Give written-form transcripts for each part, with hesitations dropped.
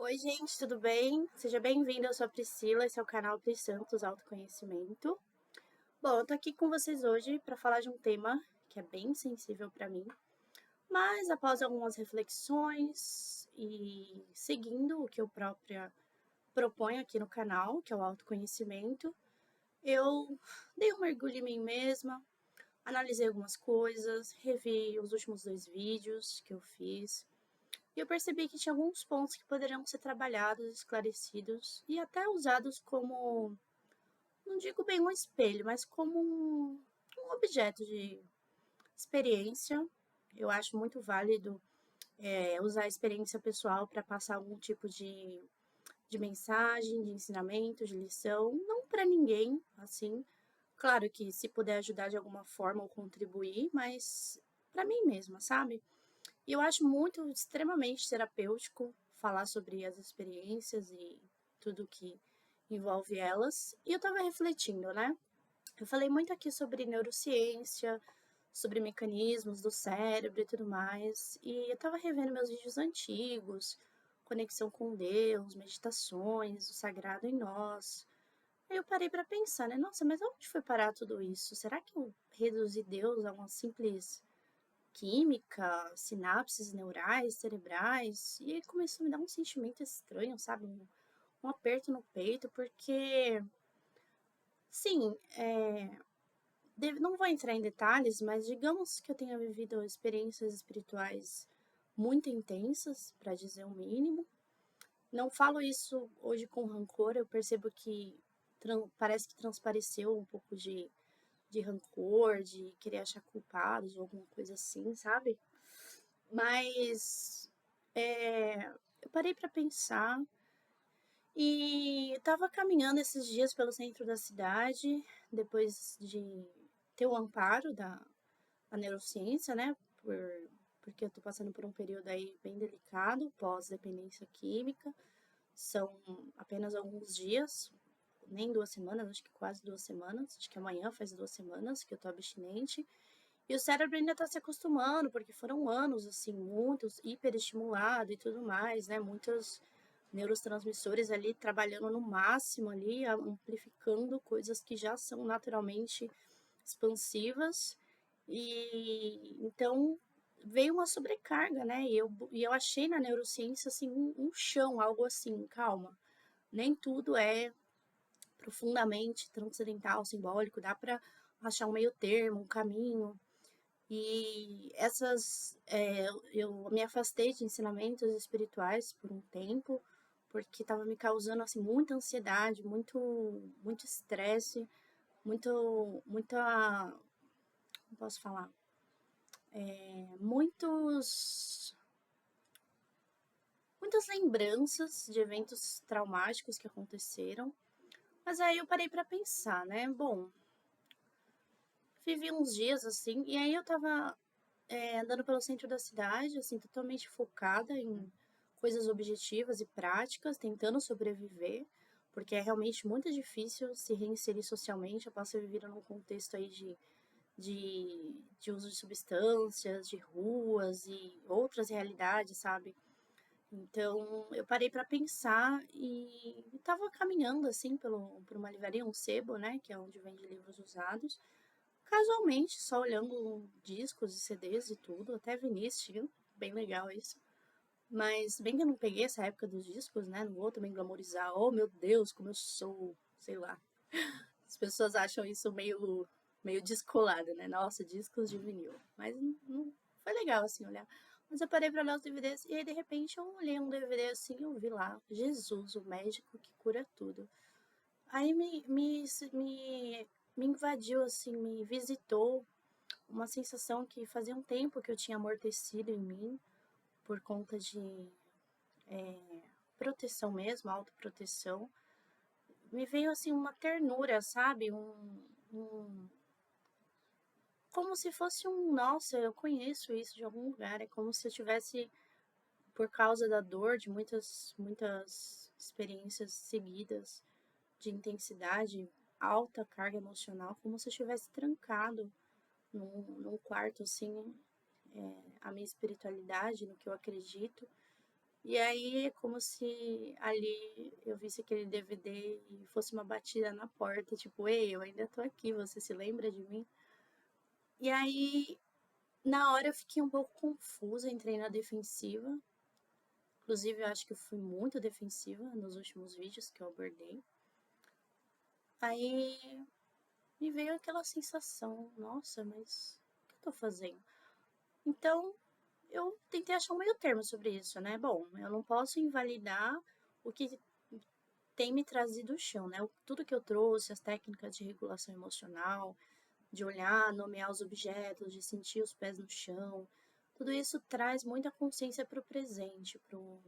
Oi, gente, tudo bem? Seja bem-vindo, eu sou a Priscila, esse é o canal Pris Santos Autoconhecimento. Bom, eu tô aqui com vocês hoje para falar de um tema que é bem sensível para mim, mas após algumas reflexões e seguindo o que eu própria proponho aqui no canal, que é o autoconhecimento, eu dei um mergulho em mim mesma, analisei algumas coisas, revi os últimos 2 vídeos que eu fiz. E eu percebi que tinha alguns pontos que poderiam ser trabalhados, esclarecidos e até usados como, não digo bem um espelho, mas como um objeto de experiência. Eu acho muito válido usar a experiência pessoal para passar algum tipo de mensagem, de ensinamento, de lição, não para ninguém, assim. Claro que se puder ajudar de alguma forma ou contribuir, mas para mim mesma, sabe? E eu acho muito extremamente terapêutico falar sobre as experiências e tudo que envolve elas. E eu estava refletindo, né? Eu falei muito aqui sobre neurociência, sobre mecanismos do cérebro e tudo mais. E eu estava revendo meus vídeos antigos, conexão com Deus, meditações, o sagrado em nós. Aí eu parei para pensar, né? Nossa, mas onde foi parar tudo isso? Será que eu reduzi Deus a uma simples química, sinapses neurais, cerebrais, e aí começou a me dar um sentimento estranho, sabe? Um aperto no peito, porque, sim, não vou entrar em detalhes, mas digamos que eu tenha vivido experiências espirituais muito intensas, para dizer o mínimo. Não falo isso hoje com rancor, eu percebo que parece que transpareceu um pouco de rancor, de querer achar culpados ou alguma coisa assim, sabe? Mas eu parei para pensar e estava caminhando esses dias pelo centro da cidade, depois de ter o amparo da neurociência, né? Porque eu estou passando por um período aí bem delicado, pós-dependência química. São apenas alguns dias, nem 2 semanas, acho que quase 2 semanas. Acho que amanhã faz 2 semanas que eu tô abstinente. E o cérebro ainda está se acostumando, porque foram anos, assim, muitos hiperestimulado e tudo mais, né? Muitos neurotransmissores ali trabalhando no máximo ali, amplificando coisas que já são naturalmente expansivas. E então veio uma sobrecarga, né? E eu achei na neurociência assim um chão, algo assim, calma. Nem tudo é profundamente transcendental, simbólico, dá para achar um meio termo, um caminho. E eu me afastei de ensinamentos espirituais por um tempo, porque estava me causando assim muita ansiedade, muito estresse, como posso falar, muitas lembranças de eventos traumáticos que aconteceram. Mas aí eu parei para pensar, né? Bom, vivi uns dias assim, e aí eu tava andando pelo centro da cidade, assim, totalmente focada em coisas objetivas e práticas, tentando sobreviver, porque é realmente muito difícil se reinserir socialmente após ser vivida num contexto aí de uso de substâncias, de ruas e outras realidades, sabe? Então, eu parei para pensar e estava caminhando assim por uma livraria, um sebo, né, que é onde vende livros usados, casualmente, só olhando discos e CDs e tudo, até vinil, bem legal isso. Mas bem que eu não peguei essa época dos discos, né? Não vou também glamorizar, oh meu Deus, como eu sou, sei lá. As pessoas acham isso meio descolado, né? Nossa, discos de vinil. Mas não foi legal assim olhar. Mas eu parei pra olhar os DVDs e aí de repente eu olhei um DVD assim e eu vi lá, Jesus, o médico que cura tudo. Aí me invadiu, assim, me visitou uma sensação que fazia um tempo que eu tinha amortecido em mim por conta de proteção mesmo, autoproteção. Me veio, assim, uma ternura, sabe? Como se fosse nossa, eu conheço isso de algum lugar. É como se eu tivesse, por causa da dor de muitas experiências seguidas de intensidade, alta carga emocional, como se eu estivesse trancado num quarto, assim, a minha espiritualidade, no que eu acredito. E aí é como se ali eu visse aquele DVD e fosse uma batida na porta, tipo, ei, eu ainda tô aqui, você se lembra de mim? E aí, na hora eu fiquei um pouco confusa, entrei na defensiva. Inclusive, eu acho que eu fui muito defensiva nos últimos vídeos que eu abordei. Aí me veio aquela sensação, nossa, mas o que eu tô fazendo? Então, eu tentei achar um meio termo sobre isso, né? Bom, eu não posso invalidar o que tem me trazido o chão, né? Tudo que eu trouxe, as técnicas de regulação emocional, de olhar, nomear os objetos, de sentir os pés no chão, tudo isso traz muita consciência para o presente, pro,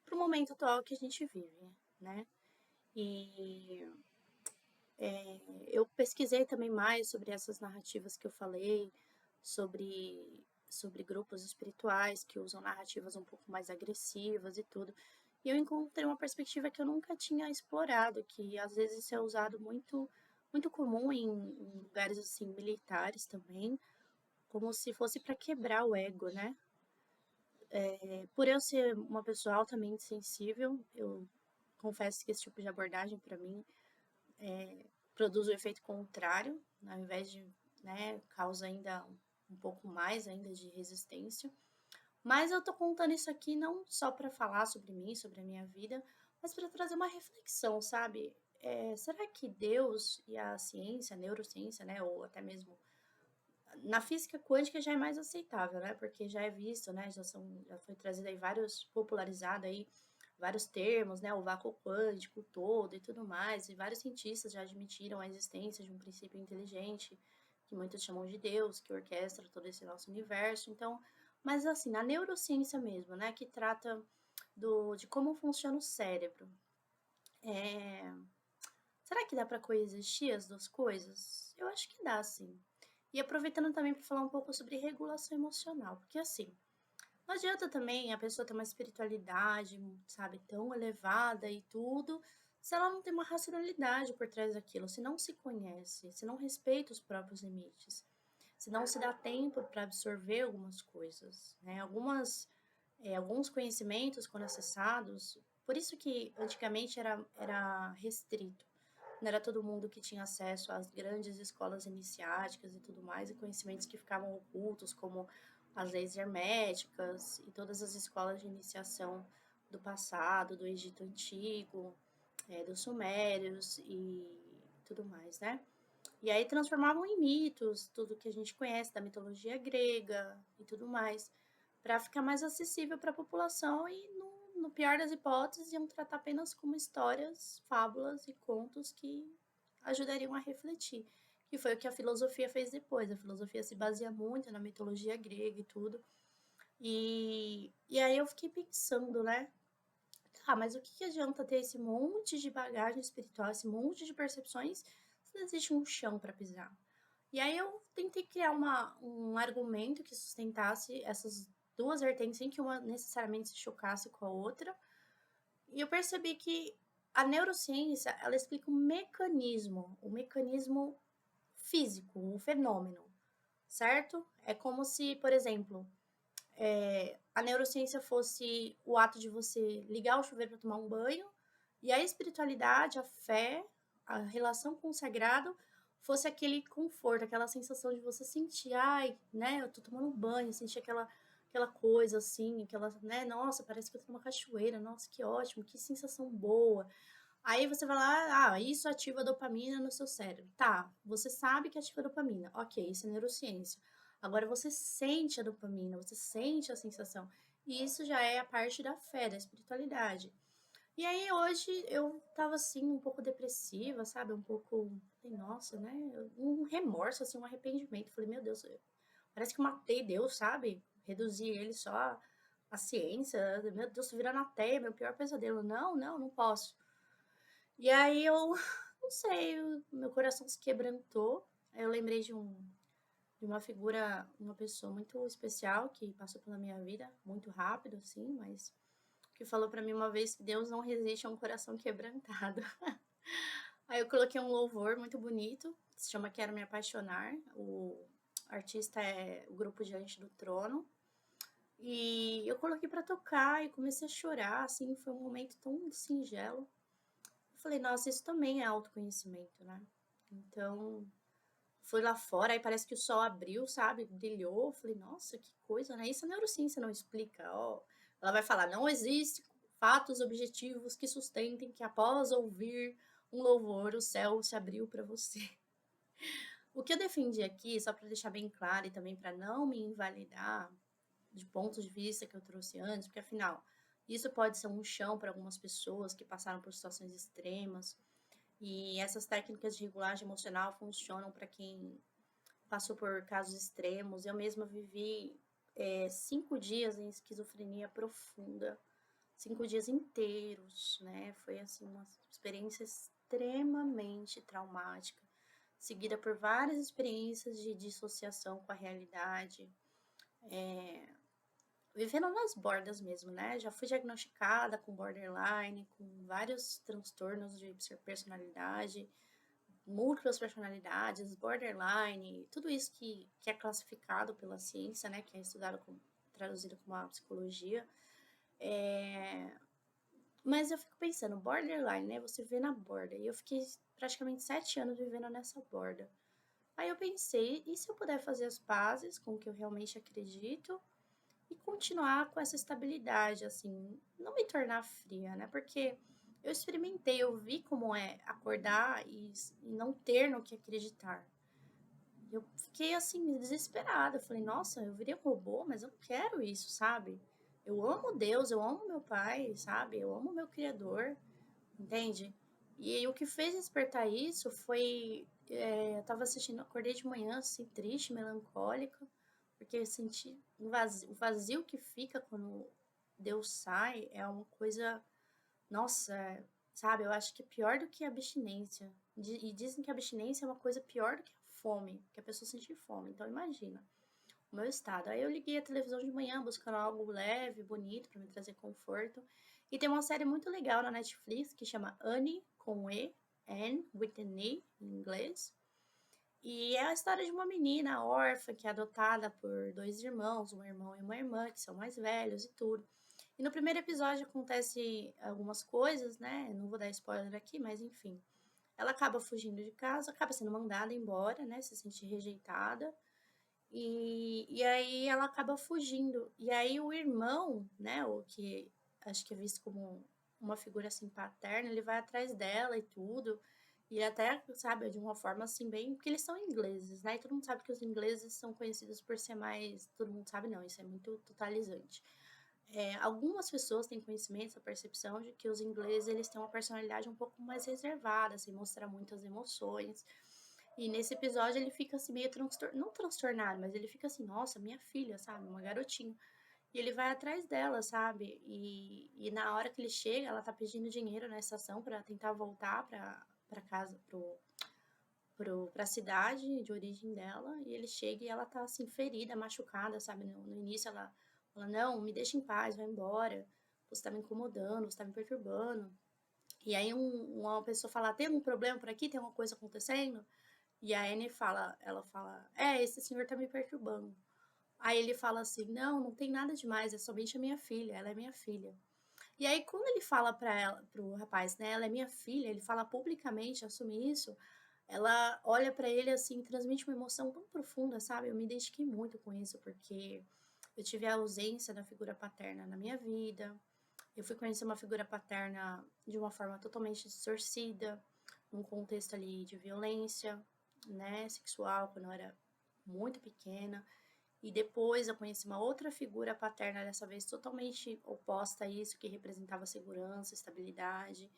pro momento atual que a gente vive, né? E eu pesquisei também mais sobre essas narrativas que eu falei, sobre grupos espirituais que usam narrativas um pouco mais agressivas e tudo. E eu encontrei uma perspectiva que eu nunca tinha explorado, que às vezes isso é usado muito comum em lugares assim militares também, como se fosse para quebrar o ego, né? Por eu ser uma pessoa altamente sensível, eu confesso que esse tipo de abordagem para mim produz o efeito contrário, ao invés de, né, causa ainda um pouco mais ainda de resistência. Mas eu tô contando isso aqui não só para falar sobre mim, sobre a minha vida, mas para trazer uma reflexão, sabe? Será que Deus e a ciência, a neurociência, né, ou até mesmo na física quântica já é mais aceitável, né? Porque já é visto, né? Já foi trazido aí vários, popularizado aí vários termos, né? O vácuo quântico todo e tudo mais. E vários cientistas já admitiram a existência de um princípio inteligente, que muitos chamam de Deus, que orquestra todo esse nosso universo. Então, mas assim, na neurociência mesmo, né? Que trata de como funciona o cérebro. É, será que dá para coexistir as duas coisas? Eu acho que dá, sim. E aproveitando também para falar um pouco sobre regulação emocional, porque assim, não adianta também a pessoa ter uma espiritualidade, sabe, tão elevada e tudo, se ela não tem uma racionalidade por trás daquilo, se não se conhece, se não respeita os próprios limites, se não se dá tempo para absorver algumas coisas, né? Alguns conhecimentos, quando acessados, por isso que antigamente era restrito. Não era todo mundo que tinha acesso às grandes escolas iniciáticas e tudo mais, e conhecimentos que ficavam ocultos, como as leis herméticas e todas as escolas de iniciação do passado, do Egito Antigo, dos Sumérios e tudo mais, né? E aí transformavam em mitos tudo que a gente conhece da mitologia grega e tudo mais, para ficar mais acessível para a população e, no pior das hipóteses, iam tratar apenas como histórias, fábulas e contos que ajudariam a refletir. Que foi o que a filosofia fez depois. A filosofia se baseia muito na mitologia grega e tudo. E aí eu fiquei pensando, né? Tá, mas o que adianta ter esse monte de bagagem espiritual, esse monte de percepções, se não existe um chão para pisar? E aí eu tentei criar um argumento que sustentasse essas duas vertentes sem que uma necessariamente se chocasse com a outra. E eu percebi que a neurociência, ela explica o mecanismo físico, o fenômeno, certo? É como se, por exemplo, a neurociência fosse o ato de você ligar o chuveiro para tomar um banho, e a espiritualidade, a fé, a relação com o sagrado fosse aquele conforto, aquela sensação de você sentir, ai, né, eu tô tomando um banho, sentir aquela coisa assim, aquela, né, nossa, parece que eu tô numa cachoeira, nossa, que ótimo, que sensação boa. Aí você vai lá, isso ativa a dopamina no seu cérebro. Tá, você sabe que ativa a dopamina. Ok, isso é neurociência. Agora você sente a dopamina, você sente a sensação. E isso já é a parte da fé, da espiritualidade. E aí hoje eu tava assim, um pouco depressiva, sabe? Um pouco, nossa, né? Um remorso, assim, um arrependimento. Falei, meu Deus, parece que eu matei Deus, sabe? Reduzi ele só a ciência. Meu Deus, tô virando ateia, meu pior pesadelo. Não, não, não posso. E aí eu, não sei, meu coração se quebrantou. Aí eu lembrei de uma figura, uma pessoa muito especial que passou pela minha vida, muito rápido, assim, mas que falou para mim uma vez que Deus não resiste a um coração quebrantado. Aí eu coloquei um louvor muito bonito, se chama Quero Me Apaixonar. O artista é o grupo Diante do Trono. E eu coloquei pra tocar e comecei a chorar, assim, foi um momento tão singelo. Eu falei, nossa, isso também é autoconhecimento, né? Então, fui lá fora, aí parece que o sol abriu, sabe? Brilhou. Eu falei, nossa, que coisa, né? Isso a neurociência não explica. Ó, ela vai falar, não existe fatos objetivos que sustentem que após ouvir um louvor, o céu se abriu para você. O que eu defendi aqui, só para deixar bem claro e também para não me invalidar de pontos de vista que eu trouxe antes, porque afinal, isso pode ser um chão para algumas pessoas que passaram por situações extremas, e essas técnicas de regulagem emocional funcionam para quem passou por casos extremos. Eu mesma vivi 5 dias em esquizofrenia profunda, 5 dias inteiros, né? Foi assim uma experiência extremamente traumática, seguida por várias experiências de dissociação com a realidade, vivendo nas bordas mesmo, né? Já fui diagnosticada com borderline, com vários transtornos de personalidade, múltiplas personalidades, borderline, tudo isso que é classificado pela ciência, né? Que é estudado como, traduzido como a psicologia. Mas eu fico pensando, borderline, né? Você vê na borda. E eu fiquei praticamente 7 anos vivendo nessa borda. Aí eu pensei, e se eu puder fazer as pazes com o que eu realmente acredito e continuar com essa estabilidade, assim, não me tornar fria, né? Porque eu experimentei, eu vi como é acordar e não ter no que acreditar. Eu fiquei assim, desesperada. Eu falei, nossa, eu virei um robô, mas eu não quero isso, sabe? Eu amo Deus, eu amo meu pai, sabe? Eu amo meu Criador, entende? E aí, o que fez despertar isso foi. Eu tava assistindo, acordei de manhã, assim, triste, melancólica, porque eu senti o vazio que fica quando Deus sai é uma coisa. Nossa, sabe? Eu acho que é pior do que a abstinência. E dizem que a abstinência é uma coisa pior do que a fome, que a pessoa sentir fome. Então, imagina o meu estado. Aí eu liguei a televisão de manhã buscando algo leve, bonito, para me trazer conforto. E tem uma série muito legal na Netflix que chama Annie, com E, Anne, with an E, em inglês. E é a história de uma menina órfã que é adotada por dois irmãos, um irmão e uma irmã, que são mais velhos e tudo. E no primeiro episódio acontece algumas coisas, né? Não vou dar spoiler aqui, mas enfim. Ela acaba fugindo de casa, acaba sendo mandada embora, né? Se sente rejeitada. E aí ela acaba fugindo. E aí o irmão, né? O que acho que é visto como uma figura assim paterna, ele vai atrás dela e tudo. E até, sabe, de uma forma assim, bem. Porque eles são ingleses, né? E todo mundo sabe que os ingleses são conhecidos por ser mais. Todo mundo sabe, não, isso é muito totalizante. Algumas pessoas têm conhecimento, essa percepção de que os ingleses eles têm uma personalidade um pouco mais reservada, sem mostrar muitas emoções. E nesse episódio ele fica assim meio não transtornado, mas ele fica assim, nossa, minha filha, sabe, uma garotinha. E ele vai atrás dela, sabe? E na hora que ele chega, ela tá pedindo dinheiro na estação para tentar voltar para casa, pra cidade de origem dela. E ele chega e ela tá assim ferida, machucada, sabe? No início ela fala, não, me deixa em paz, vai embora. Você tá me incomodando, você tá me perturbando. E aí uma pessoa fala, tem algum problema por aqui? Tem alguma coisa acontecendo? E a Anne fala, ela fala, esse senhor tá me perturbando. Aí ele fala assim, não, não tem nada demais, é somente a minha filha, ela é minha filha. E aí quando ele fala para ela, pro rapaz, né, ela é minha filha, ele fala publicamente, assume isso, ela olha para ele assim, transmite uma emoção tão profunda, sabe? Eu me identifiquei muito com isso porque eu tive a ausência da figura paterna na minha vida. Eu fui conhecer uma figura paterna de uma forma totalmente distorcida, num contexto ali de violência, né, sexual, quando eu era muito pequena. E depois eu conheci uma outra figura paterna, dessa vez totalmente oposta a isso, que representava segurança, estabilidade.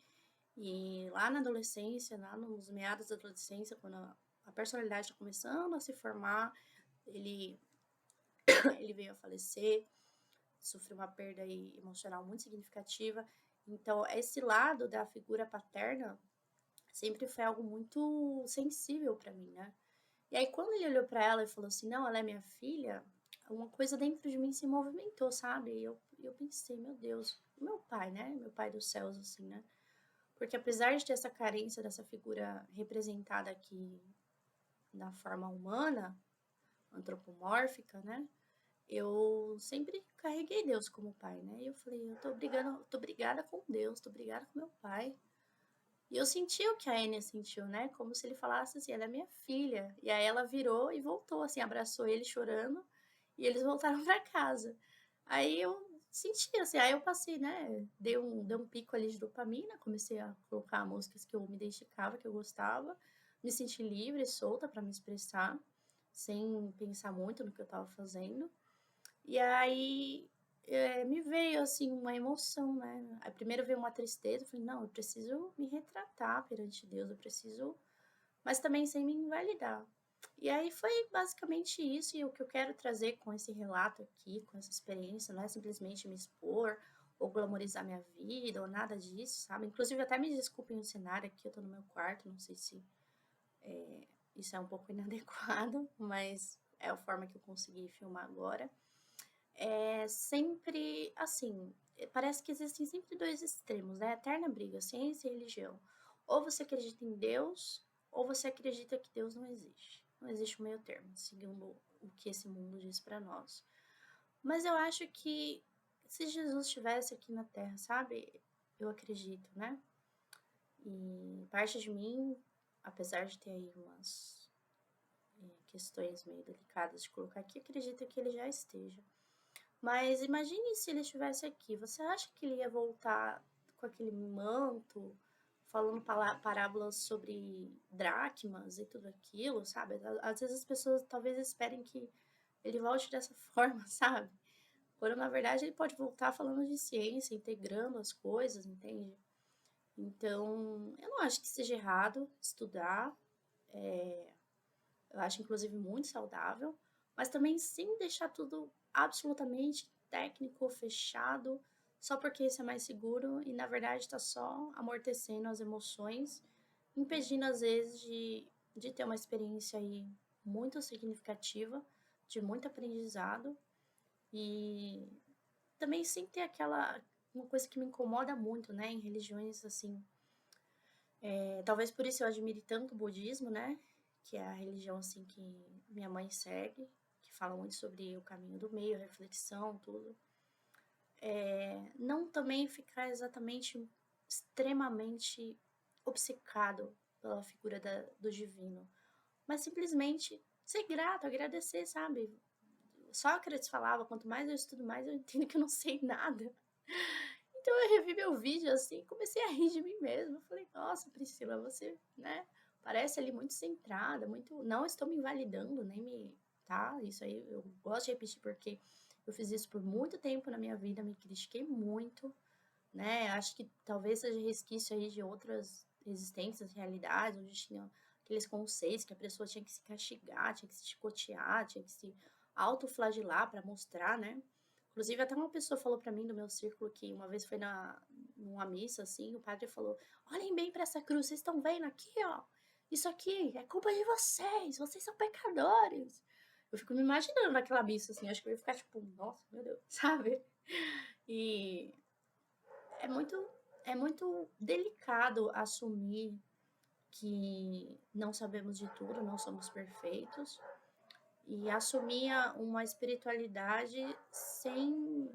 E lá na adolescência, lá nos meados da adolescência, quando a personalidade está começando a se formar, ele, ele veio a falecer, sofreu uma perda aí emocional muito significativa. Então, esse lado da figura paterna sempre foi algo muito sensível para mim, né? E aí, quando ele olhou para ela e falou assim: não, ela é minha filha, uma coisa dentro de mim se movimentou, sabe? E eu pensei: meu Deus, meu pai, né? Meu pai dos céus, assim, né? Porque apesar de ter essa carência dessa figura representada aqui na forma humana, antropomórfica, né? eu sempre carreguei Deus como pai, né? E eu falei, eu tô brigada com Deus, tô brigada com meu pai. E eu senti o que a Enya sentiu, né? Como se ele falasse assim, ela é minha filha. E aí ela virou e voltou, assim, abraçou ele chorando. E eles voltaram pra casa. Aí eu senti, assim, aí eu passei, né? Dei um pico ali de dopamina, comecei a colocar músicas que eu me identificava, que eu gostava. Me senti livre, solta para me expressar, sem pensar muito no que eu tava fazendo. E aí me veio assim uma emoção, né? Aí primeiro veio uma tristeza, eu falei, não, eu preciso me retratar perante Deus, eu preciso, mas também sem me invalidar. E aí foi basicamente isso, e o que eu quero trazer com esse relato aqui, com essa experiência, não é simplesmente me expor ou glamorizar minha vida ou nada disso, sabe? Inclusive, até me desculpem o cenário aqui, eu tô no meu quarto, não sei se isso é um pouco inadequado, mas é a forma que eu consegui filmar agora. É sempre assim, parece que existem sempre dois extremos, né? Eterna briga, ciência e religião. Ou você acredita em Deus, ou você acredita que Deus não existe. Não existe um meio termo, segundo o que esse mundo diz para nós. Mas eu acho que se Jesus estivesse aqui na Terra, sabe? Eu acredito, né? E parte de mim, apesar de ter aí umas questões meio delicadas de colocar aqui, acredita que ele já esteja. Mas imagine se ele estivesse aqui. Você acha que ele ia voltar com aquele manto, falando parábolas sobre dracmas e tudo aquilo, sabe? Às vezes as pessoas talvez esperem que ele volte dessa forma, sabe? Quando na verdade ele pode voltar falando de ciência, integrando as coisas, entende? Então, eu não acho que seja errado estudar. Eu acho, inclusive, muito saudável, mas também sem deixar tudo absolutamente técnico, fechado, só porque isso é mais seguro e, na verdade, está só amortecendo as emoções, impedindo, às vezes, de ter uma experiência aí muito significativa, de muito aprendizado e também sem ter aquela uma coisa que me incomoda muito, né, em religiões assim. Talvez por isso eu admire tanto o budismo, né? Que é a religião assim que minha mãe segue, que fala muito sobre o caminho do meio, reflexão, tudo. Não também ficar exatamente extremamente obcecado pela figura do divino, mas simplesmente ser grato, agradecer, sabe? Sócrates falava, quanto mais eu estudo, mais eu entendo que eu não sei nada. Então eu revi meu vídeo assim, comecei a rir de mim mesma. Falei, nossa, Priscila, você, né, parece ali muito centrada, muito. Não estou me invalidando, nem me. Tá? Isso aí eu gosto de repetir porque eu fiz isso por muito tempo na minha vida, me critiquei muito, né? Acho que talvez seja resquício aí de outras existências, realidades, onde tinha aqueles conceitos que a pessoa tinha que se castigar, tinha que se chicotear, tinha que se autoflagelar para mostrar, né? Inclusive, até uma pessoa falou para mim do meu círculo que uma vez foi numa missa, assim, o padre falou: olhem bem para essa cruz, vocês estão vendo aqui, ó? Isso aqui é culpa de vocês são pecadores. Eu fico me imaginando naquela missa, assim, acho que eu ia ficar tipo, nossa, meu Deus, sabe? E é muito, é muito delicado assumir que não sabemos de tudo, não somos perfeitos, e assumir uma espiritualidade sem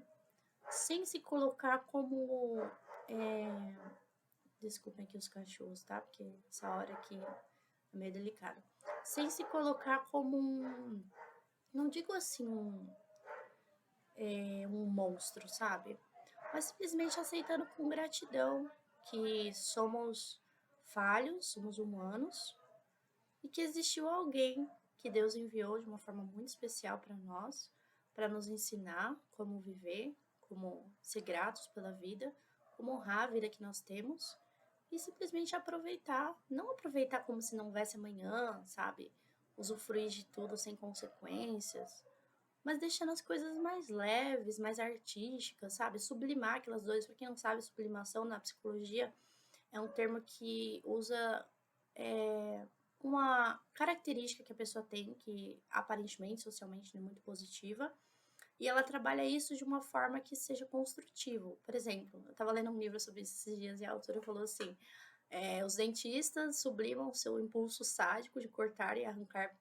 se colocar como. É... Desculpem aqui os cachorros, tá? Porque essa hora aqui é meio delicado. Sem se colocar como um. Não digo assim, um monstro, sabe? Mas simplesmente aceitando com gratidão que somos falhos, somos humanos e que existiu alguém que Deus enviou de uma forma muito especial para nos ensinar como viver, como ser gratos pela vida, como honrar a vida que nós temos e simplesmente aproveitar, não aproveitar como se não houvesse amanhã, sabe? Usufruir de tudo sem consequências, mas deixando as coisas mais leves, mais artísticas, sabe? Sublimar aquelas dores. Para quem não sabe, sublimação na psicologia é um termo que usa uma característica que a pessoa tem, que aparentemente, socialmente, não é muito positiva, e ela trabalha isso de uma forma que seja construtivo. Por exemplo, eu estava lendo um livro sobre isso esses dias e a autora falou assim: os dentistas sublimam seu impulso sádico de cortar e arrancar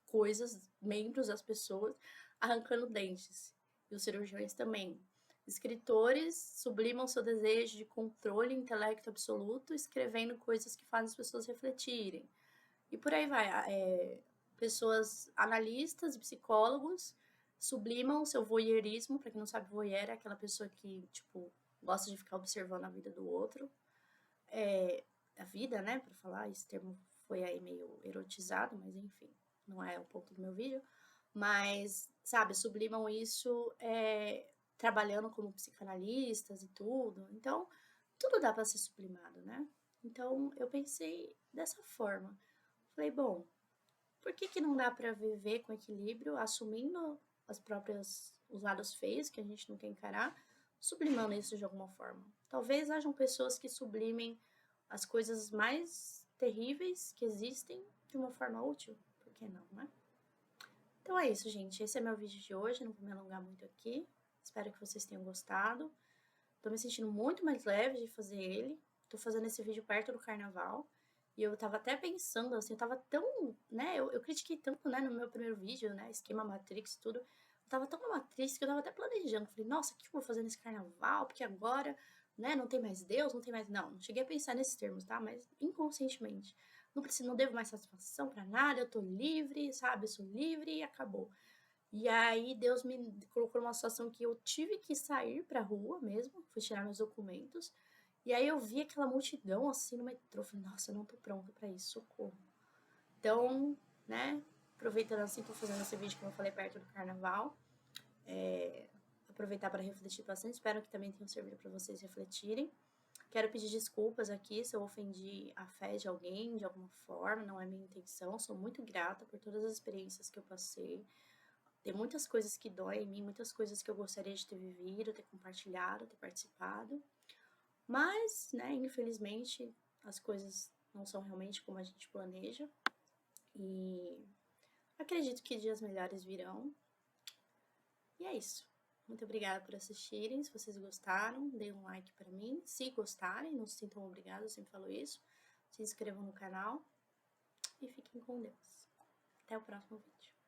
coisas, membros das pessoas, arrancando dentes. E os cirurgiões também. Escritores sublimam seu desejo de controle e intelecto absoluto, escrevendo coisas que fazem as pessoas refletirem. E por aí vai. Pessoas analistas e psicólogos sublimam seu voyeurismo. Para quem não sabe, voyeur é aquela pessoa que, tipo, gosta de ficar observando a vida do outro. A vida, né, para falar, esse termo foi aí meio erotizado, mas enfim, não é o ponto do meu vídeo. Mas, sabe, sublimam isso trabalhando como psicanalistas e tudo. Então, tudo dá para ser sublimado, né? Então, eu pensei dessa forma. Falei, bom, por que não dá para viver com equilíbrio, assumindo os lados feios que a gente não quer encarar, sublimando isso de alguma forma? Talvez hajam pessoas que sublimem as coisas mais terríveis que existem de uma forma útil. Por que não, né? Então é isso, gente. Esse é meu vídeo de hoje. Não vou me alongar muito aqui. Espero que vocês tenham gostado. Tô me sentindo muito mais leve de fazer ele. Tô fazendo esse vídeo perto do carnaval. E eu tava até pensando, assim, eu tava tão, né, eu critiquei tanto, né, no meu primeiro vídeo, né, esquema Matrix e tudo. Eu tava tão na Matrix que eu tava até planejando. Falei, nossa, o que eu vou fazer nesse carnaval? Porque agora, né, não tem mais Deus, não tem mais... Não cheguei a pensar nesses termos, tá? Mas inconscientemente. Não preciso, não devo mais satisfação pra nada, eu tô livre, sabe? Eu sou livre e acabou. E aí Deus me colocou numa situação que eu tive que sair pra rua mesmo, fui tirar meus documentos. E aí eu vi aquela multidão assim no metrô, falei, nossa, eu não tô pronta pra isso, socorro. Então, né, aproveitando assim, tô fazendo esse vídeo, como eu falei, perto do carnaval. Aproveitar para refletir bastante, espero que também tenha servido para vocês refletirem. Quero pedir desculpas aqui se eu ofendi a fé de alguém de alguma forma, não é minha intenção. Sou muito grata por todas as experiências que eu passei. Tem muitas coisas que doem em mim, muitas coisas que eu gostaria de ter vivido, ter compartilhado, ter participado. Mas, né, infelizmente, as coisas não são realmente como a gente planeja. E acredito que dias melhores virão. E é isso. Muito obrigada por assistirem. Se vocês gostaram, deem um like para mim. Se gostarem, não se sintam obrigados, eu sempre falo isso. Se inscrevam no canal e fiquem com Deus. Até o próximo vídeo.